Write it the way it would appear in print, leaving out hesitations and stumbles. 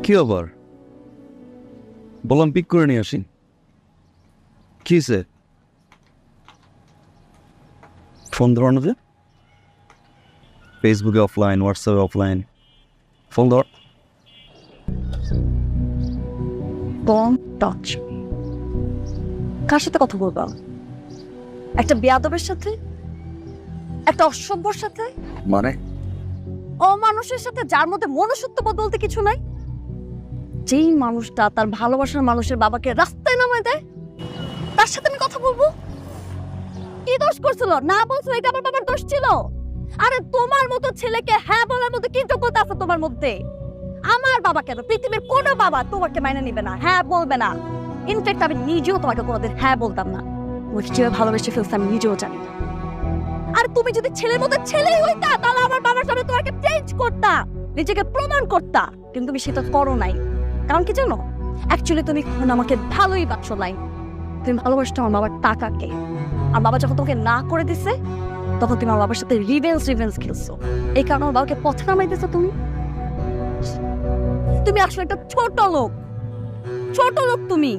কি আবার? বললাম পিক করে নিয়ে আসি। কি হয়েছে? ফোন ধরো না যে? ফেসবুকে অফলাইন, হোয়াটসঅ্যাপে অফলাইন। ফোন ধর। Don't touch. কার সাথে কথা বলবা? একটা বেয়াদবের সাথে? একটা অসভ্যর সাথে? মানে? অমানুষের সাথে, যার মধ্যে মনুষ্যত্ববোধ বলতে কিছু নাই। যেই মানুষটা তার ভালোবাসার মানুষের বাবাকে রাস্তায় নামায় দেয়, তার সাথে আমি কথা বলবো? কি দোষ করছিল? না বলছো এটা আমার বাবার দোষ ছিল? আরে তোমার মতো ছেলেকে হ্যাঁ বলার মতো কি যোগ্যতা আছে তোমার মধ্যে? আমার বাবা কেন, পৃথিবীর কোনো বাবা তোমাকে মাইনে নিবে না, হ্যাঁ বলবে না। ইনফ্যাক্ট আমি নিজেও তোমাকে কোনোদিন হ্যাঁ বলতাম না। তোমাকে কিভাবে ভালোবেসে ফেলছে আমি নিজেও জানি না। আর তুমি যদি ছেলের মতো ছেলেই হইতা, তাহলে আমার বাবার সামনে তোমাকে চেঞ্জ করতা, নিজেকে প্রমাণ করতা। কিন্তু তুমি সেটা করো নাই। কারণ কি জানো? অ্যাকচুয়ালি তুমি আমাকে ভালোই বাসো নাই। তুমি ভালোবাসতো আমার বাবার টাকাকে। আর বাবা যখন তোমাকে না করে দিছে, তখন তুমি আমার বাবার সাথে রিভেঞ্জ খেলছো। এই কারণে আমার বাবাকে পথে নামাই দিছো তুমি। তুমি আসলে একটা ছোট লোক, ছোট লোক তুমি।